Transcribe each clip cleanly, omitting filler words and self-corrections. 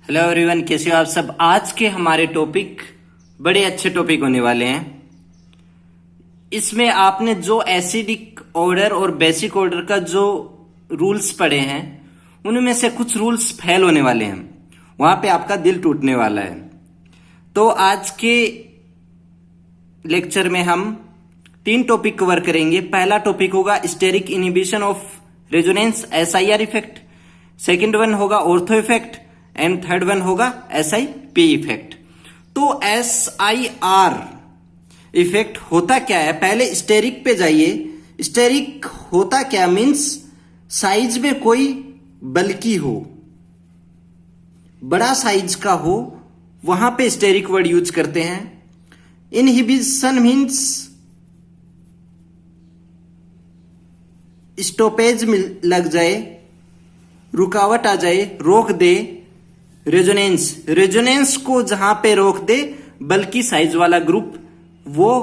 Hello everyone, कैसे हो आप सब। आज के हमारे टॉपिक बड़े अच्छे टॉपिक होने वाले हैं। इसमें आपने जो एसिडिक ऑर्डर और बेसिक ऑर्डर का जो रूल्स पढ़े हैं उनमें से कुछ रूल्स फेल होने वाले हैं, वहां पे आपका दिल टूटने वाला है। तो आज के लेक्चर में हम 3 टॉपिक कवर करेंगे। पहला टॉपिक होगा steric inhibition of resonance SIR effect, second one होगा ortho effect and third one होगा SIP इफेक्ट। तो SIR इफेक्ट होता क्या है, पहले स्टेरिक पे जाइए। स्टेरिक होता क्या मीन्स साइज में कोई बल्कि हो, बड़ा साइज का हो, वहां पे स्टेरिक वर्ड यूज करते हैं। इनहिबिशन मीन्स स्टॉपेज में लग जाए, रुकावट आ जाए, रोक दे। रेजोनेंस को जहां पे रोक दे बल्कि साइज वाला ग्रुप, वो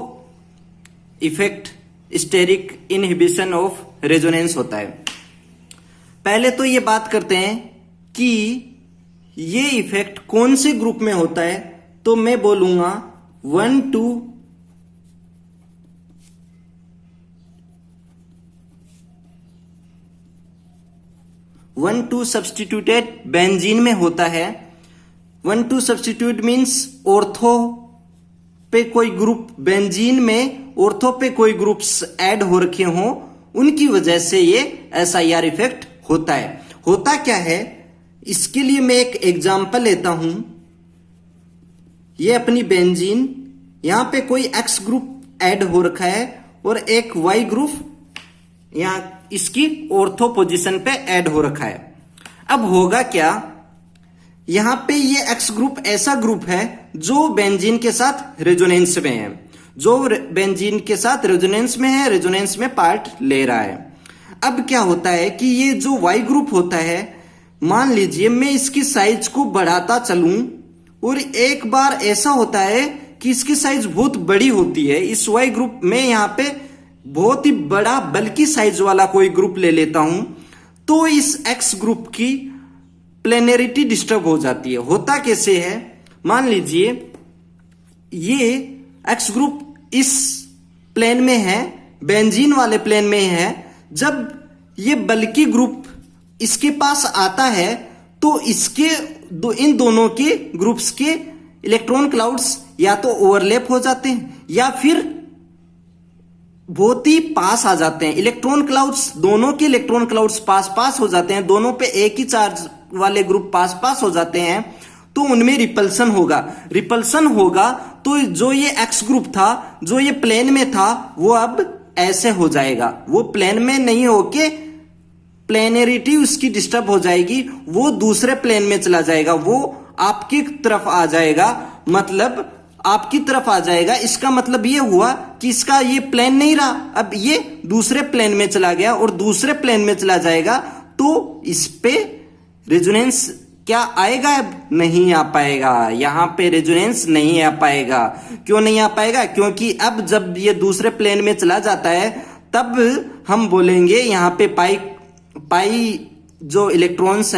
effect steric inhibition of resonance होता है। पहले तो ये बात करते हैं कि ये इफेक्ट कौन से ग्रुप में होता है। तो मैं बोलूंगा 1, 2 सब्सटीट्यूटेड बेंजीन में होता है। 1, 2 सब्सटीट्यूट मीन्स ऑर्थो पे कोई ग्रुप, बेंजीन में ऑर्थो पे कोई ग्रुप्स ऐड हो रखे हों, उनकी वजह से ये SIR इफेक्ट होता है। होता क्या है, इसके लिए मैं एक एग्जांपल लेता हूं। ये अपनी बेंजीन, यहां पे कोई X ग्रुप ऐड हो रखा है और एक Y ग्रुप यहां इसकी ऑर्थो पोजीशन पे ऐड हो रखा है। अब होगा क्या, यहां पे ये X ग्रुप ऐसा ग्रुप है जो बेंजीन के साथ रेजोनेंस में है, जो बेंजीन के साथ रेजोनेंस में है, रेजोनेंस में पार्ट ले रहा है। अब क्या होता है कि ये जो Y ग्रुप होता है, मान लीजिए मैं इसकी साइज को बढ़ाता चलूं और एक बार ऐसा होता है कि इसकी साइज बहुत बड़ी होती है। इस Y ग्रुप में यहां पे बहुत ही बड़ा बल्कि साइज वाला कोई ग्रुप ले लेता हूं, तो इस X ग्रुप की प्लेनरिटी डिस्टर्ब हो जाती है। होता कैसे है, मान लीजिए ये X ग्रुप इस प्लेन में है, बेंजीन वाले प्लेन में है। जब ये बल्कि ग्रुप इसके पास आता है तो इसके इन दोनों के ग्रुप्स के इलेक्ट्रॉन क्लाउड्स या तो ओवरलैप हो जाते हैं या फिर बहुत ही पास आ जाते हैं। इलेक्ट्रॉन क्लाउड्स, दोनों के इलेक्ट्रॉन क्लाउड्स पास पास हो जाते हैं, दोनों पे एक ही चार्ज वाले ग्रुप पास पास हो जाते हैं, तो उनमें रिपल्सन होगा। तो जो ये X ग्रुप था, जो ये प्लेन में था, वो अब ऐसे हो जाएगा। वो प्लेन में नहीं होके प्लेनरिटी उसकी डिस्टर्ब हो जाएगी, वो दूसरे प्लेन में चला जाएगा, वो आपकी तरफ आ जाएगा, मतलब आपकी तरफ आ जाएगा। इसका मतलब ये हुआ कि इसका ये प्लेन नहीं रहा, अब ये दूसरे प्लेन में चला गया और दूसरे प्लेन में चला जाएगा। तो इस पे रेजोनेंस क्या आएगा, अब नहीं आ पाएगा। यहां पे रेजोनेंस नहीं आ पाएगा। क्यों नहीं आ पाएगा, क्योंकि अब जब ये दूसरे प्लेन में चला जाता है तब हम बोलेंगे यहां पे पाई जो इलेक्ट्रॉन्स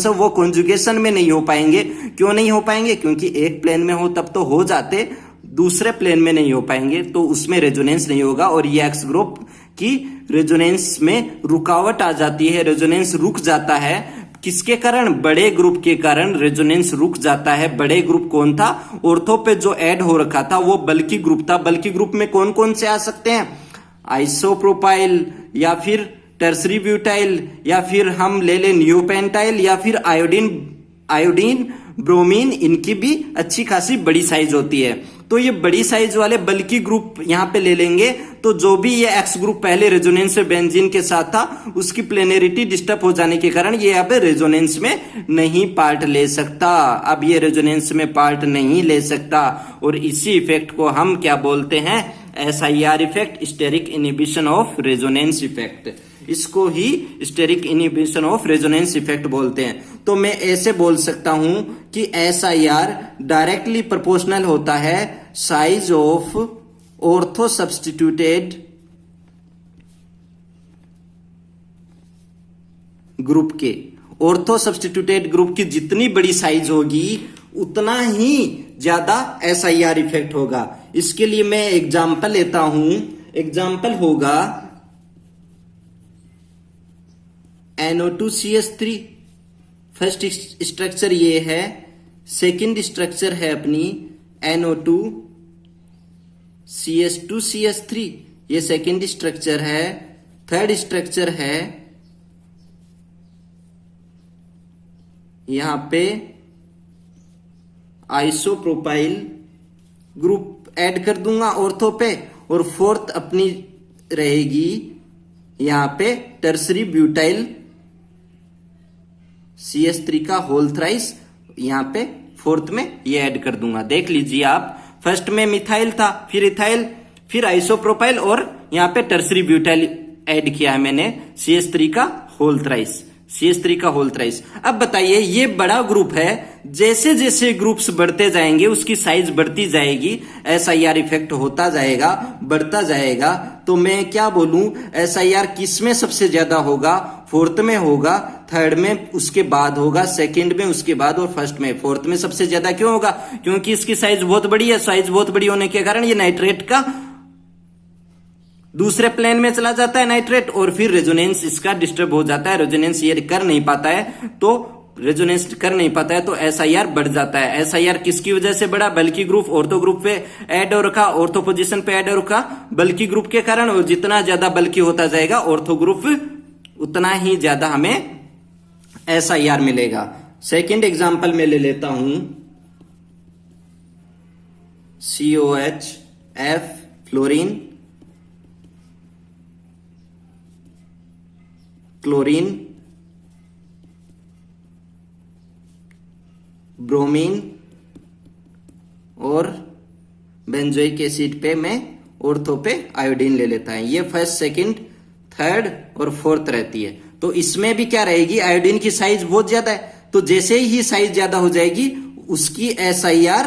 हैं वो कॉन्जुगेशन में नहीं हो पाएंगे। क्यों नहीं हो पाएंगे, क्योंकि एक प्लेन में हो तब तो हो जाते, दूसरे प्लेन में नहीं हो पाएंगे, तो उसमें रेजोनेंस नहीं होगा और ये X ग्रुप की रेजोनेंस में रुकावट आ जाती है, रेजोनेंस रुक जाता है। किसके कारण, बड़े ग्रुप के कारण रेजोनेंस रुक जाता है। बड़े ग्रुप कौन था, ऑर्थो पे जो ऐड हो रखा था वो बल्कि ग्रुप था। बल्कि ग्रुप में कौन कौन से आ सकते हैं, आइसोप्रोपाइल या फिर टर्सरी ब्यूटाइल, या फिर हम ले लें नियोपेंटाइल, या फिर आयोडीन ब्रोमीन। इनकी भी अच्छी खासी बड़ी साइज होती है। तो ये बड़ी साइज वाले बल्कि ग्रुप यहां पे ले लेंगे, तो जो भी ये X ग्रुप पहले रेजोनेंस में बेंजीन के साथ था, उसकी प्लेनरिटी डिस्टर्ब हो जाने के कारण ये अब रेजोनेंस में नहीं पार्ट ले सकता। अब ये रेजोनेंस में पार्ट नहीं ले सकता और इसी इफेक्ट को हम क्या बोलते हैं, SIR effect, steric inhibition of resonance effect. इसको ही steric inhibition of resonance effect बोलते हैं। तो मैं ऐसे बोल सकता हूं कि SIR डायरेक्टली प्रोपोर्शनल होता है size of ortho substituted group के। ऑर्थो सब्स्टिट्यूटेड ग्रुप की जितनी बड़ी साइज होगी उतना ही ज्यादा SIR इफेक्ट होगा। इसके लिए मैं एग्जाम्पल लेता हूं। एग्जाम्पल होगा NO2CS3। फर्स्ट स्ट्रक्चर ये है, सेकंड स्ट्रक्चर है अपनी NO2CS2CS3, ये सेकंड स्ट्रक्चर है। थर्ड स्ट्रक्चर है यहां पे आइसोप्रोपाइल ग्रुप ऐड कर दूंगा ऑर्थो पे, और फोर्थ अपनी रहेगी यहां पे टर्सरी ब्यूटाइल CS3 का होल थ्राइस, यहां पे फोर्थ में ये ऐड कर दूंगा। देख लीजिए आप, फर्स्ट में मिथाइल था, फिर इथाइल, फिर आइसोप्रोपाइल, और यहां पे टर्सरी ब्यूटाइल ऐड किया है मैंने CS3 का होल थ्राइस, CS3 का होल थ्राइस। अब बताइए, ये बड़ा ग्रुप है, जैसे जैसे ग्रुप्स बढ़ते जाएंगे उसकी साइज बढ़ती जाएगी, SIR इफेक्ट होता जाएगा, बढ़ता जाएगा। तो मैं क्या बोलूं, SIR किस में सबसे ज्यादा होगा? फोर्थ में होगा, थर्ड में उसके बाद होगा, सेकंड में उसके बाद, और फर्स्ट में। फोर्थ में सबसे ज्यादा क्यों होगा? क्योंकि इसकी साइज बहुत बड़ी है। साइज बहुत बड़ी होने के कारण ये नाइट्रेट का दूसरे प्लेन में चला जाता है नाइट्रेट, और फिर रेजोनेंस इसका डिस्टर्ब हो जाता है। रेजोनेंस ये कर नहीं पाता है, तो रेजोनेंस कर नहीं पाता है तो SIR बढ़ जाता है। SIR किसकी वजह से बढ़ा? बल्कि ग्रुप ऑर्थो ग्रुप पे ऐड हो रखा, ऑर्थो पोजीशन पे ऐड हो रखा बल्कि ग्रुप के कारण। और जितना ज्यादा बल्कि होता जाएगा ऑर्थो ग्रुप, उतना ही ज्यादा हमें SIR मिलेगा। सेकेंड एग्जाम्पल में ले लेता हूं COHF फ्लोरीन, क्लोरीन, ब्रोमीन और बेंजोइक एसिड पे मैं ऑर्थो पे आयोडीन ले लेता है। ये फर्स्ट, सेकंड, थर्ड और फोर्थ रहती है। तो इसमें भी क्या रहेगी? आयोडीन की साइज बहुत ज्यादा है, तो जैसे ही साइज ज्यादा हो जाएगी उसकी SIR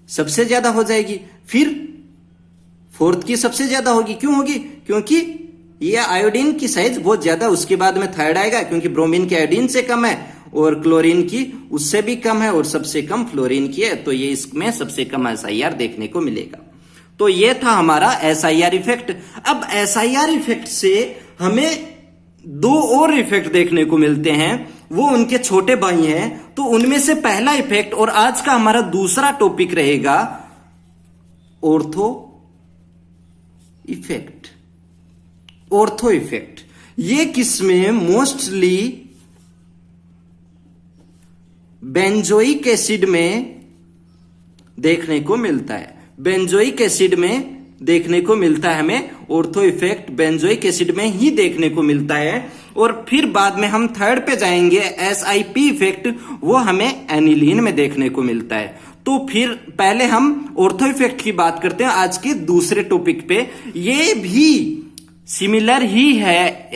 सबसे ज्यादा हो जाएगी। फिर फोर्थ की सबसे ज्यादा होगी। क्यों होगी? क्योंकि ये आयोडीन की साइज बहुत ज्यादा, उसके बाद में थर्ड आएगा, क्योंकि ब्रोमीन की आयोडीन से कम है और क्लोरीन की उससे भी कम है, और सबसे कम फ्लोरीन की है। तो ये इसमें सबसे कम SIR देखने को मिलेगा। तो ये था हमारा SIR इफेक्ट। अब SIR इफेक्ट से हमें दो और इफेक्ट देखने को मिलते हैं, वो उनके छोटे भाई हैं। तो उनमें से पहला इफेक्ट, और आज का हमारा दूसरा टॉपिक रहेगा ऑर्थो इफेक्ट। ऑर्थो इफेक्ट ये किसमें मोस्टली बेंजोइक एसिड में देखने को मिलता है। बेंजोइक एसिड में देखने को मिलता है हमें ऑर्थो इफेक्ट, बेंजोइक एसिड में ही देखने को मिलता है। और फिर बाद में हम थर्ड पे जाएंगे, SIP इफेक्ट, वो हमें एनिलीन में देखने को मिलता है। तो फिर पहले हम ऑर्थो इफेक्ट की बात करते हैं आज के दूसरे टॉपिक पे। ये भी सिमिलर ही है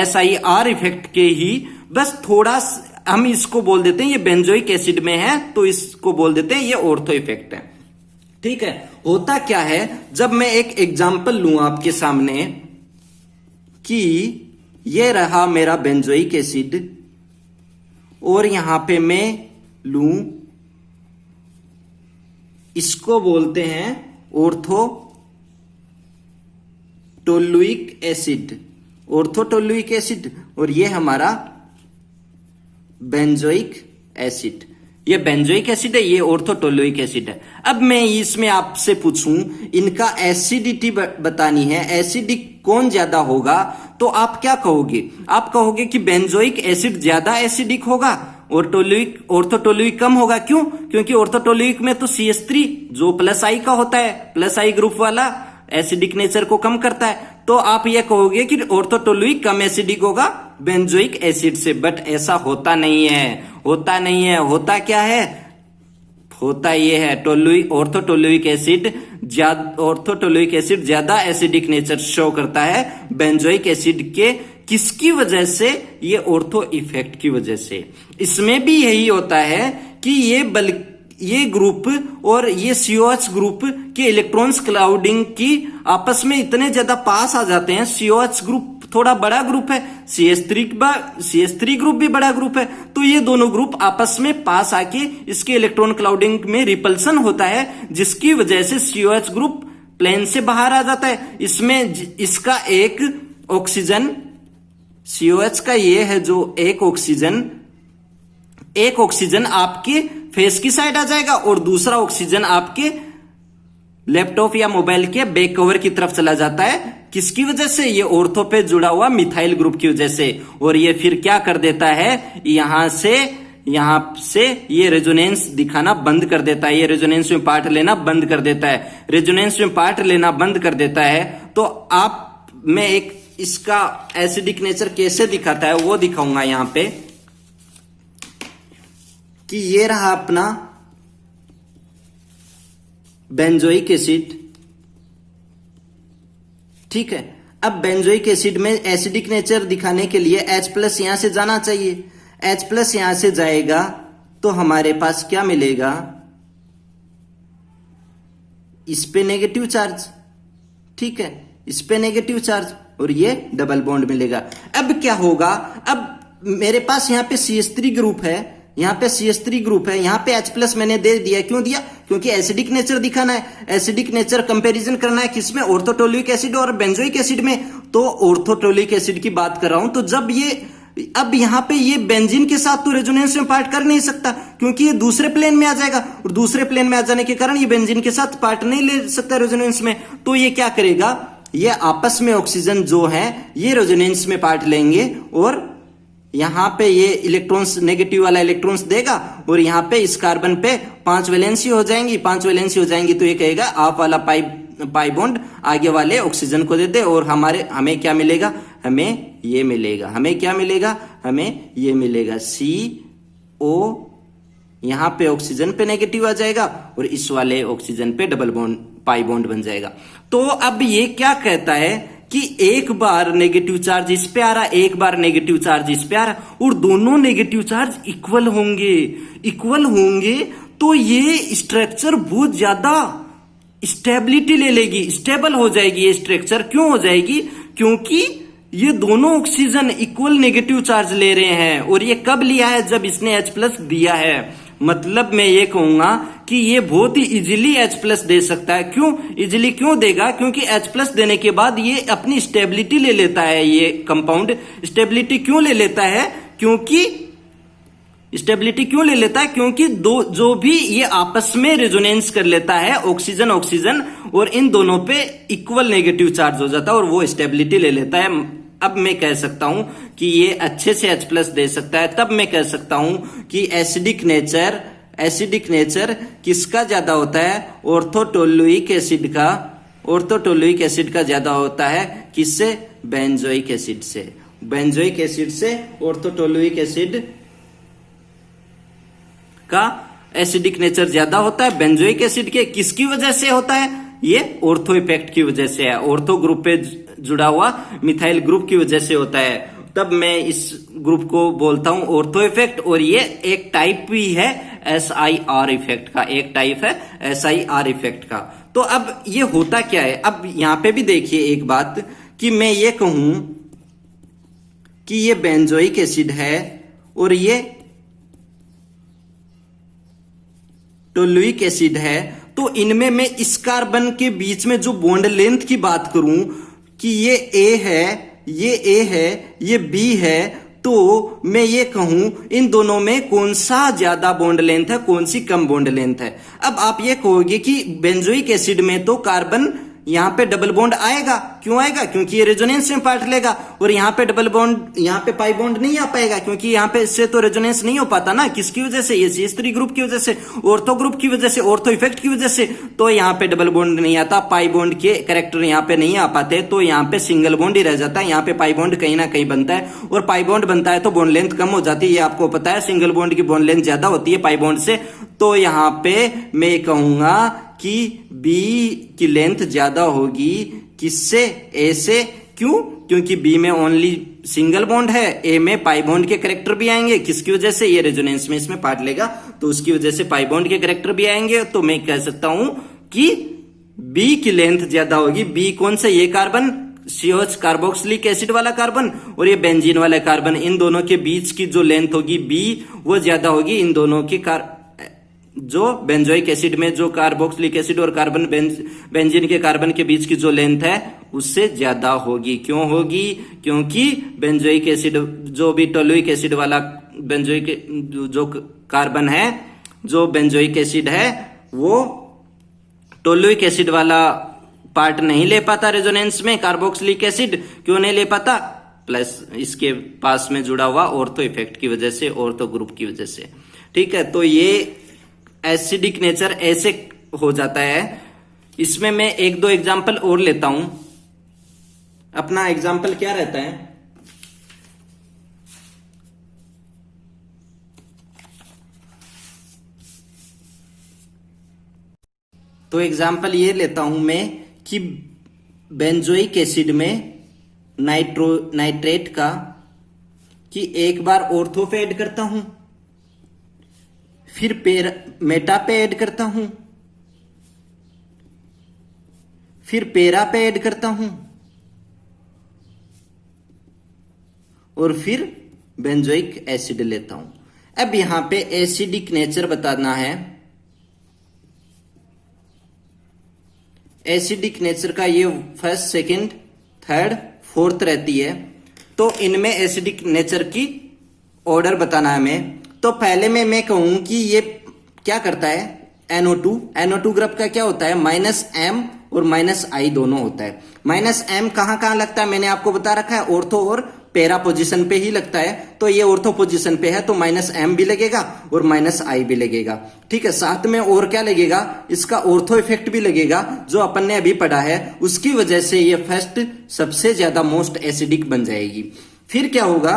SIR इफेक्ट के ही, बस थोड़ा हम इसको बोल देते हैं ये बेंजोइक एसिड में है, तो इसको बोल देते हैं ये ऑर्थो इफेक्ट है। ठीक है। होता क्या है, जब मैं एक एग्जांपल लूं आपके सामने कि ये रहा मेरा बेंजोइक एसिड, और यहां पे मैं लूं, इसको बोलते हैं ऑर्थोटोलुइक एसिड, ऑर्थोटोलुइक एसिड, और ये हमारा बेंजोइक एसिड। ये बेंजोइक एसिड है, ये ऑर्थोटोलुइक एसिड है। अब मैं इसमें आपसे पूछूं, इनका एसिडिटी बतानी है, एसिडिक कौन ज्यादा होगा, तो आप क्या कहोगे? आप कहोगे कि बेंजोइक एसिड ज्यादा एसिडिक होगा, ऑर्थोटोलुइक कम होगा। क्यों? क्योंकि ऑर्थोटोलुइक में तो CH3 जो +I का होता है, +I ग्रुप वाला एसिडिक नेचर को कम करता है। तो आप ये कहोगे कि ऑर्थोटोलुइक कम एसिडिक होगा बेंजोइक एसिड से, बट ऐसा होता नहीं है। होता नहीं है। होता क्या है? होता ये है, ऑर्थोटोलुइक एसिड ज्यादा एसिडिक नेचर शो करता है बेंजोइक एसिड के। किसकी वजह से? ये ऑर्थो इफेक्ट की वजह से। इसमें भी यही होता है कि ये ग्रुप और ये COH ग्रुप के इलेक्ट्रॉन्स क्लाउडिंग की आपस में इतने ज्यादा पास आ जाते हैं। COH ग्रुप थोड़ा बड़ा ग्रुप है, CH3 ग्रुप भी बड़ा ग्रुप है, तो ये दोनों ग्रुप आपस में पास आके इसके इलेक्ट्रॉन क्लाउडिंग में रिपल्सन होता है, जिसकी वजह से COH ग्रुप प्लेन से बाहर आ जाता है। इसमें इसका एक ऑक्सीजन, COH का ये है जो एक ऑक्सीजन आपके फेस की साइड आ जाएगा और दूसरा ऑक्सीजन आपके लैपटॉप या मोबाइल के बैक कवर की तरफ चला जाता है। किसकी वजह से? ये ऑर्थो पे जुड़ा हुआ मिथाइल ग्रुप की वजह से। और ये फिर क्या कर देता है, यहां से ये रेजोनेंस दिखाना बंद कर देता है, ये रेजोनेंस में पार्ट लेना बंद कर देता है। रेजोनेंस में पार्ट लेना बंद कर देता है तो आप, मैं एक इसका एसिडिक नेचर कैसे दिखाता है वो दिखाऊंगा यहां पे, कि ये रहा अपना बेंजोइक एसिड, ठीक है। अब बेंजोइक एसिड में एसिडिक नेचर दिखाने के लिए H+ यहां से जाना चाहिए। H+ यहां से जाएगा तो हमारे पास क्या मिलेगा, इस पे नेगेटिव चार्ज, ठीक है, इस पे नेगेटिव चार्ज और ये डबल बॉन्ड मिलेगा। अब क्या होगा, अब मेरे पास यहां पे CH3 ग्रुप है, यहां पे CH3 ग्रुप है, यहां पे H+ मैंने दे दिया। क्यों दिया? क्योंकि एसिडिक नेचर दिखाना है, एसिडिक नेचर कंपैरिजन करना है किसमें, ऑर्थोटोलुइक एसिड और बेंजोइक एसिड में। तो ऑर्थोटोलुइक एसिड की बात कर रहा हूं। तो जब ये, अब यहां पे ये बेंजीन के साथ तो रेजोनेंस में पार्ट कर नहीं सकता क्योंकि ये दूसरे प्लेन में आ जाएगा, और दूसरे प्लेन में आ जाने के कारण ये बेंजीन के साथ पार्ट नहीं ले सकता रेजोनेंस में। तो ये क्या करेगा, ये आपस में ऑक्सीजन जो है ये रेजोनेंस में पार्ट लेंगे और यहां पे ये इलेक्ट्रॉन्स, नेगेटिव वाला इलेक्ट्रॉन्स देगा और यहां पे इस कार्बन पे 5 वैलेंसी हो जाएंगी। 5 वैलेंसी हो जाएंगी तो ये कहेगा आप वाला पाई बॉन्ड आगे वाले ऑक्सीजन को दे दे और हमें क्या मिलेगा, हमें ये मिलेगा। हमें क्या मिलेगा, हमें ये मिलेगा CO, यहां पे ऑक्सीजन पे नेगेटिव आ जाएगा और इस वाले ऑक्सीजन पे डबल बॉन्ड, पाई बॉन्ड बन जाएगा। तो अब ये क्या कहता है कि एक बार नेगेटिव चार्ज इस पे आ रहा, एक बार नेगेटिव चार्ज इस पे आ रहा और दोनों नेगेटिव चार्ज इक्वल होंगे तो ये स्ट्रक्चर बहुत ज्यादा स्टेबिलिटी ले लेगी, स्टेबल हो जाएगी ये स्ट्रक्चर। क्यों हो जाएगी? क्योंकि ये दोनों ऑक्सीजन इक्वल नेगेटिव चार्ज ले रहे हैं। और ये कब लिया है? जब इसने H+ दिया है। मतलब मैं ये कहूंगा कि ये बहुत ही इजीली H+ दे सकता है। क्यों इजीली क्यों देगा? क्योंकि H+ देने के बाद ये अपनी स्टेबिलिटी ले लेता है। ये कंपाउंड स्टेबिलिटी क्यों ले लेता है? क्योंकि जो भी ये आपस में रेजोनेंस कर लेता है, ऑक्सीजन और इन दोनों पे इक्वल नेगेटिव चार्ज हो जाता है और वो स्टेबिलिटी ले लेता है। अब मैं कह सकता हूं कि ये अच्छे से H+ दे सकता है। तब मैं कह सकता हूं कि एसिडिक नेचर किसका ज्यादा होता है? ऑर्थोटोलुइक एसिड का ज्यादा होता है। किससे? बेंजोइक एसिड से ऑर्थोटोलुइक एसिड का एसिडिक नेचर ज्यादा होता है बेंजोइक एसिड के। किसकी वजह से होता है? ये ऑर्थो इफेक्ट की वजह से है, ऑर्थो ग्रुप पे जुड़ा हुआ मिथाइल ग्रुप की वजह से होता है। तब मैं इस ग्रुप को बोलता हूं ऑर्थो इफेक्ट। और ये एक टाइप भी है SIR इफेक्ट का, एक टाइप है SIR इफेक्ट का। तो अब ये होता क्या है? अब यहां पे भी देखिए एक बात, कि मैं ये कहूं कि ये बेंजोइक एसिड है और ये टोलुइक एसिड है, तो इनमें मैं इस कार्बन के बीच में जो बॉन्ड लेंथ की बात करूं कि ये A है, ये B है, तो मैं ये कहूं इन दोनों में कौन सा ज्यादा बॉन्ड लेंथ है, कौन सी कम बॉन्ड लेंथ है। अब आप ये कहोगे कि बेंजोइक एसिड में तो कार्बन यहां पे डबल बॉन्ड आएगा। क्यों आएगा? क्योंकि ये रेजोनेंस में पार्ट लेगा और यहां पे डबल बॉन्ड, यहां पे पाई बॉन्ड नहीं आ पाएगा क्योंकि यहां पे इससे तो रेजोनेंस नहीं हो पाता ना। किसकी वजह से? ये CH3 ग्रुप की वजह से, ऑर्थो ग्रुप की वजह से, ऑर्थो इफेक्ट की वजह से। तो यहां पे डबल बॉन्ड नहीं आता, पाई बॉन्ड के कैरेक्टर यहां पे नहीं आ पाते, तो यहां पे सिंगल बॉन्ड ही रह जाता है। यहां पे पाई बॉन्ड कहीं ना कहीं बनता है और पाई बॉन्ड बनता है तो बॉन्ड लेंथ कम हो जाती है। ये आपको पता है, सिंगल बॉन्ड की बॉन्ड लेंथ ज्यादा होती है पाई बॉन्ड से। तो यहां पे मैं कहूंगा कि B की लेंथ ज्यादा होगी। किससे? A से। क्यों? क्योंकि B में ओनली सिंगल बॉन्ड है, A में पाई बॉन्ड के कैरेक्टर भी आएंगे। किसकी वजह से? ये रेजोनेंस में इसमें पार्ट लेगा तो उसकी वजह से पाई बॉन्ड के कैरेक्टर भी आएंगे। तो मैं कह सकता हूं कि B की लेंथ ज्यादा होगी। B कौन सा? ये कार्बन COH कार्बोक्सिलिक एसिड वाला कार्बन और ये बेंजीन वाला कार्बन, इन दोनों के बीच की जो लेंथ होगी B वो ज्यादा होगी इन दोनों की जो बेंजोइक एसिड में जो कार्बोक्सिलिक एसिड और कार्बन बेंजीन के कार्बन के बीच की जो लेंथ है उससे ज्यादा होगी। क्यों होगी? क्योंकि बेंजोइक एसिड जो भी टोलुइक एसिड वाला बेंजोइक जो कार्बन है, जो बेंजोइक एसिड है वो टोलुइक एसिड वाला पार्ट नहीं ले पाता रेजोनेंस में। कार्बोक्सिलिक एसिड क्यों नहीं ले पाता? प्लस इसके पास में जुड़ा हुआ ऑर्थो इफेक्ट की वजह से, ऑर्थो ग्रुप की वजह से। ठीक है, तो ये एसिडिक नेचर ऐसे हो जाता है। इसमें मैं एक दो एग्जांपल और लेता हूं। अपना एग्जांपल क्या रहता है? तो एग्जांपल ये लेता हूं मैं कि बेंजोइक एसिड में नाइट्रेट का कि एक बार ऑर्थो पे ऐड करता हूं, फिर मेटा पे ऐड करता हूं, फिर पेरा पे ऐड करता हूं और फिर बेंजोइक एसिड लेता हूं। अब यहां पे एसिडिक नेचर बताना है। एसिडिक नेचर का ये फर्स्ट, सेकंड, थर्ड, फोर्थ रहती है। तो इनमें एसिडिक नेचर की ऑर्डर बताना है हमें। तो पहले में मैं कहूं कि ये क्या करता है? NO2 ग्रुप का क्या होता है? -M और -I दोनों होता है। -M कहां कहां लगता है मैंने आपको बता रखा है, ऑर्थो और पेरा पोजीशन पे ही लगता है। तो ये ऑर्थो पोजीशन पे है तो -M भी लगेगा और -I भी लगेगा। ठीक है, साथ में और क्या लगेगा? इसका ऑर्थो इफेक्ट भी लगेगा जो अपन ने अभी पढ़ा है। उसकी वजह से ये फर्स्ट सबसे ज्यादा मोस्ट एसिडिक बन जाएगी। फिर क्या होगा?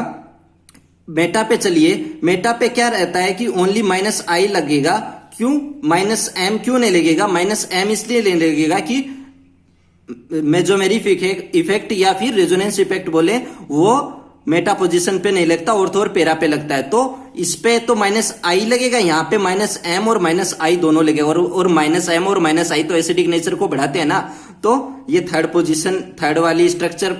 मेटा पे चलिए। मेटा पे क्या रहता है कि ओनली -I लगेगा। क्यों -M क्यों नहीं लगेगा? -M इसलिए नहीं लगेगा कि मेजोमेरिक इफेक्ट या फिर रेजोनेंस इफेक्ट बोले वो मेटा पोजीशन पे नहीं लगता, ऑर्थो और पेरा पे लगता है। तो इस पे तो -I लगेगा, यहाँ पे -M और -I दोनों लगेगा और -M और -I तो एसिडिक नेचर को बढ़ाते हैं ना। तो ये थर्ड पोजीशन, थर्ड वाली स्ट्रक्चर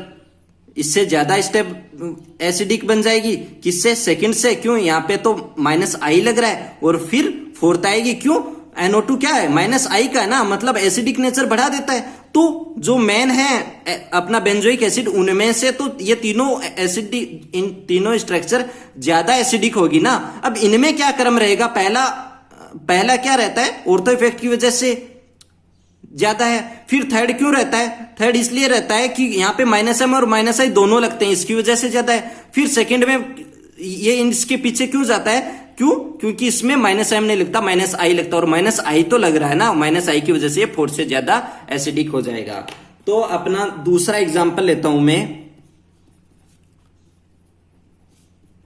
इससे ज्यादा स्टेप एसिडिक बन जाएगी। किससे? सेकंड से। क्यों? यहाँ पे तो -I लग रहा है और फिर फोर्थ आएगी। क्यों? NO2 क्या है? -I का है ना, मतलब एसिडिक नेचर बढ़ा देता है। तो जो मेन है अपना बेंजोइक एसिड, उनमें से तो ये तीनों एसिडिक, इन तीनों स्ट्रक्चर ज्यादा एसिडिक होगी ना। अब इनमें क्या क्रम रहेगा? पहला क्या रहता है? ऑर्थो इफेक्ट की वजह से ज्यादा है। फिर थर्ड क्यों रहता है? थर्ड इसलिए रहता है कि यहाँ पे -M और -I दोनों लगते हैं, इसकी वजह से ज्यादा है। फिर सेकंड में ये इसके पीछे क्यों जाता है? क्यों? क्योंकि इसमें -M नहीं लगता, -I लगता, और -I तो लग रहा है ना, -I की वजह से ये फोर्थ से ज्यादा एसिडिक हो जाएगा। तो अपना दूसरा एग्जांपल लेता हूं मैं।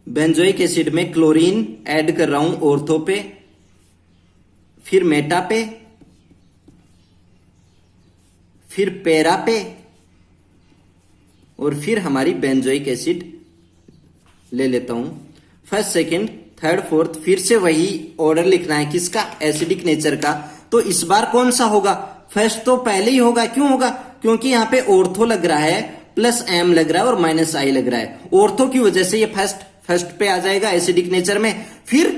बेंजोइक एसिड में क्लोरीन ऐड कर रहा हूं ऑर्थो पे, फिर मेटा पे, फिर पेरा पे और फिर हमारी बेंजोइक एसिड ले लेता हूं। फर्स्ट, सेकंड, थर्ड, फोर्थ, फिर से वही ऑर्डर लिखना है किसका? एसिडिक नेचर का। तो इस बार कौन सा होगा? फर्स्ट तो पहले ही होगा। क्यों होगा? क्योंकि यहाँ पे ऑर्थो लग रहा है, +M लग रहा है और -I लग रहा है। ऑर्थो की वजह से ये फर्स्ट पे आ जाएगा एसिडिक नेचर में। फिर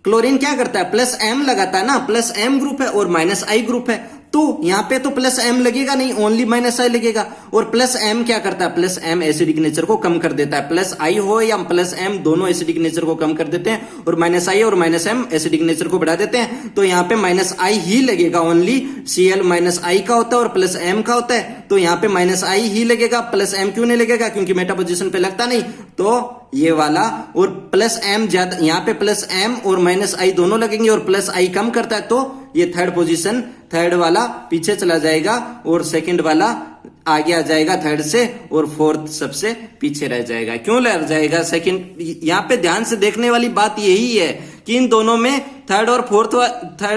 क्लोरीन क्या करता है? +M लगाता है ना, +M ग्रुप है और -I ग्रुप है। तो यहां पे तो +M लगेगा नहीं, ओनली -I लगेगा। और +M क्या करता है? +M एसिडिक नेचर को कम कर देता है। +I हो या +M दोनों एसिडिक नेचर को कम कर देते हैं और -I और -M एसिडिक नेचर को बढ़ा देते हैं। तो यहाँ पे -I ही लगेगा, ओनली Cl -I का होता है और +M का होता है। तो यहाँ पे -I ही लगेगा, +M क्यों नहीं लगेगा? क्योंकि मेटा पोजीशन पे लगता नहीं। तो ये वाला और +M ज्यादा, यहाँ पे +M और -I दोनों लगेंगे और +I कम करता है। तो ये थर्ड पोजीशन, थर्ड वाला पीछे चला जाएगा और सेकंड वाला आगे आ जाएगा थर्ड से और फोर्थ सबसे पीछे रह जाएगा। क्यों रह जाएगा? सेकंड, यहाँ पे ध्यान से देखने वाली बात यही है कि इन दोनों में थर्ड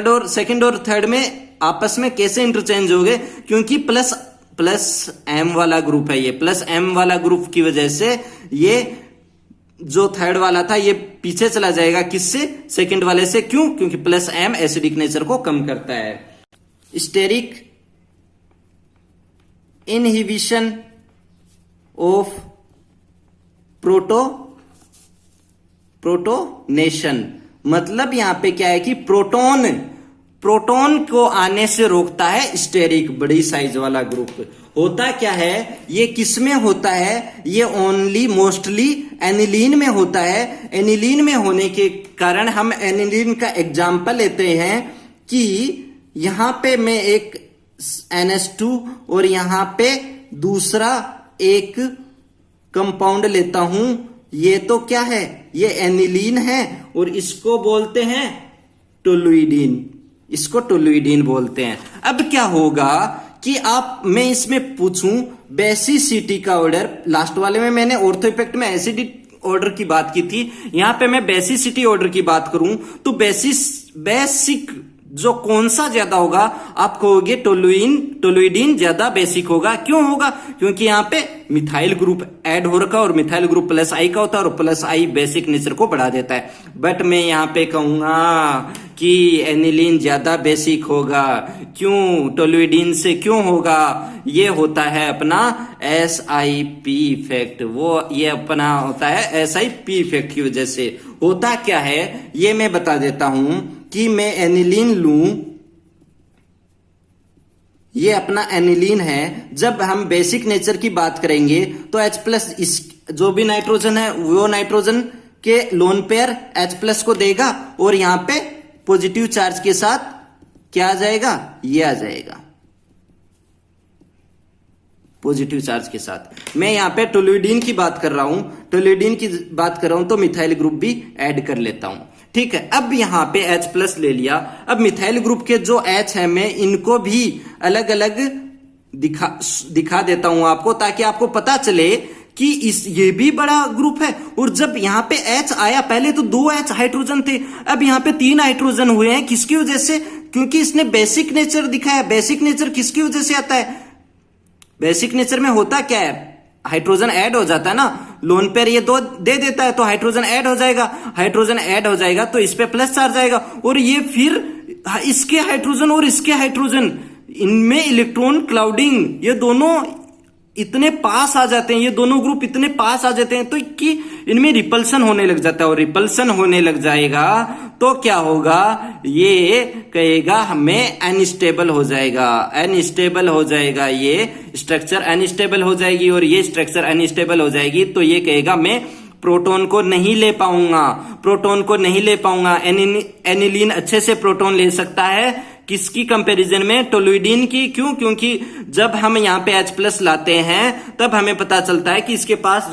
और सेकंड और थर्ड में आपस में कैसे इंटरचेंज हो गए। क्योंकि +M वाला ग्रुप है, ये +M वाला ग्रुप की वजह से ये जो थर्ड वाला था ये पीछे चला जाएगा। किससे? सेकंड वाले से। क्यों? क्योंकि +M एसिडिक नेचर को कम करता है। Steric inhibition of protonation. मतलब यहां पे क्या है कि प्रोटॉन को आने से रोकता है स्टेरिक, बड़ी साइज वाला ग्रुप। होता क्या है, ये किस में होता है, ये ओनली मोस्टली एनिलीन में होता है। एनिलीन में होने के कारण हम एनिलीन का एग्जाम्पल लेते हैं कि यहां पे मैं एक NH2 और यहां पे दूसरा एक कंपाउंड लेता हूं। ये तो क्या है, ये एनिलीन है और इसको बोलते हैं टोलुइडीन, इसको टोलुइडीन बोलते हैं। अब क्या होगा कि मैं इसमें पूछूं बेसिसिटी का ऑर्डर। लास्ट वाले में मैंने ऑर्थो इफेक्ट में एसिडिक ऑर्डर की बात की थी, यहां पे मैं बेसिसिटी ऑर्डर की बात करूं तो बेसिक जो कौन सा ज्यादा होगा, आप कहोगे टोलुइडीन ज्यादा बेसिक होगा। क्यों होगा, क्योंकि यहाँ पे मिथाइल ग्रुप ऐड हो रखा और मिथाइल ग्रुप प्लस आई का होता है और प्लस आई बेसिक नेचर को बढ़ा देता है। बट मैं यहाँ पे कहूंगा कि एनिलीन ज्यादा बेसिक होगा। क्यों, टोलुइडीन से क्यों होगा, ये होता है अपना SIP इफेक्ट। वो ये अपना होता है SIP इफेक्ट की वजह से। होता क्या है ये मैं बता देता हूं कि मैं एनिलीन लूं, ये अपना एनिलीन है। जब हम बेसिक नेचर की बात करेंगे तो H प्लस इस जो भी नाइट्रोजन है वो नाइट्रोजन के लोन पेयर H प्लस को देगा और यहां पे पॉजिटिव चार्ज के साथ क्या आ जाएगा, ये आ जाएगा पॉजिटिव चार्ज के साथ। मैं यहां पे टोलुइडीन की बात कर रहा हूं, टोलुइडीन की बात कर रहा हूं तो मिथाइल ग्रुप भी ऐड कर लेता हूं। ठीक है, अब यहां पे H प्लस ले लिया। अब मिथाइल ग्रुप के जो H है मैं इनको भी अलग अलग दिखा देता हूं आपको, ताकि आपको पता चले कि ये भी बड़ा ग्रुप है। और जब यहां पे H आया, पहले तो 2 H हाइड्रोजन थे, अब यहां पे 3 हाइड्रोजन हुए हैं। किसकी वजह से, क्योंकि इसने बेसिक नेचर दिखाया। बेसिक नेचर किसकी वजह से आता है, बेसिक नेचर में होता क्या है, हाइड्रोजन ऐड हो जाता है ना, लोन पेयर ये 2 दे देता है तो हाइड्रोजन ऐड हो जाएगा। हाइड्रोजन ऐड हो जाएगा तो इस पे प्लस चार्ज आएगा और ये फिर इसके हाइड्रोजन और इसके हाइड्रोजन, इनमें इलेक्ट्रॉन क्लाउडिंग, ये दोनों इतने पास आ जाते हैं, ये दोनों ग्रुप इतने पास आ जाते हैं तो कि इनमें रिपल्सन होने लग जाता है। और रिपल्सन होने लग जाएगा तो क्या होगा, ये कहेगा हमें अनस्टेबल हो जाएगा, अनस्टेबल हो जाएगा, ये स्ट्रक्चर अनस्टेबल हो जाएगी और ये स्ट्रक्चर अनस्टेबल हो जाएगी। तो ये कहेगा मैं प्रोटॉन को नहीं ले पाऊंगा, प्रोटॉन को नहीं ले पाऊंगा। एनिलीन अच्छे से प्रोटॉन ले सकता है, किसकी कंपैरिजन में, टोलुइडीन की। क्यों, क्योंकि जब हम यहाँ पे H प्लस लाते हैं तब हमें पता चलता है कि इसके पास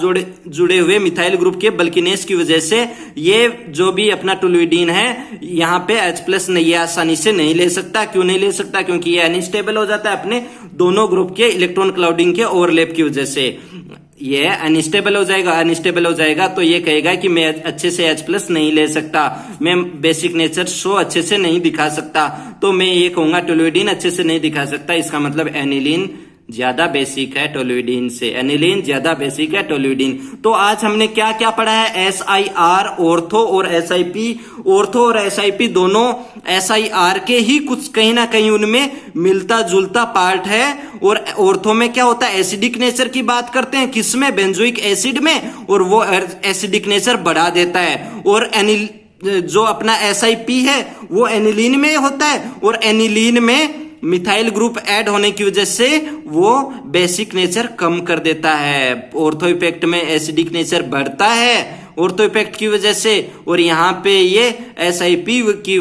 जुड़े हुए मिथाइल ग्रुप के बल्किनेस की वजह से ये जो भी अपना टोलुइडीन है यहाँ पे H प्लस नहीं, आसानी से नहीं ले सकता। क्यों नहीं ले सकता, क्योंकि ये अनस्टेबल हो जाता है अपने दोनों ग्रुप के इलेक्ट्रॉन क्लाउडिंग के ओवरलैप की वजह से। ये अनस्टेबल हो जाएगा, अनस्टेबल हो जाएगा तो ये कहेगा कि मैं अच्छे से H प्लस नहीं ले सकता, मैं बेसिक नेचर शो अच्छे से नहीं दिखा सकता। तो मैं ये कहूंगा टोलुइडीन अच्छे से नहीं दिखा सकता। इसका मतलब एनिलीन ज्यादा बेसिक है टोलुइडीन से, एनिलीन ज्यादा बेसिक है टोलुइडीन। तो आज हमने क्या क्या पढ़ा है, SIR ऑर्थो और SIP, ऑर्थो और SIP दोनों SIR के ही कुछ कहीं ना कहीं उनमें मिलता जुलता पार्ट है। और ऑर्थो में क्या होता है, एसिडिक नेचर की बात करते हैं, किसमें, बेंजोइक एसिड में, और वो एसिडिक नेचर बढ़ा देता है। और जो अपना SIP है वो एनिलीन में होता है और एनिलीन में मिथाइल ग्रुप ऐड होने की वजह से वो बेसिक नेचर कम कर देता है। ऑर्थो इफेक्ट में एसिडिक नेचर बढ़ता है ऑर्थो इफेक्ट की वजह से, और यहाँ पे ये SIP की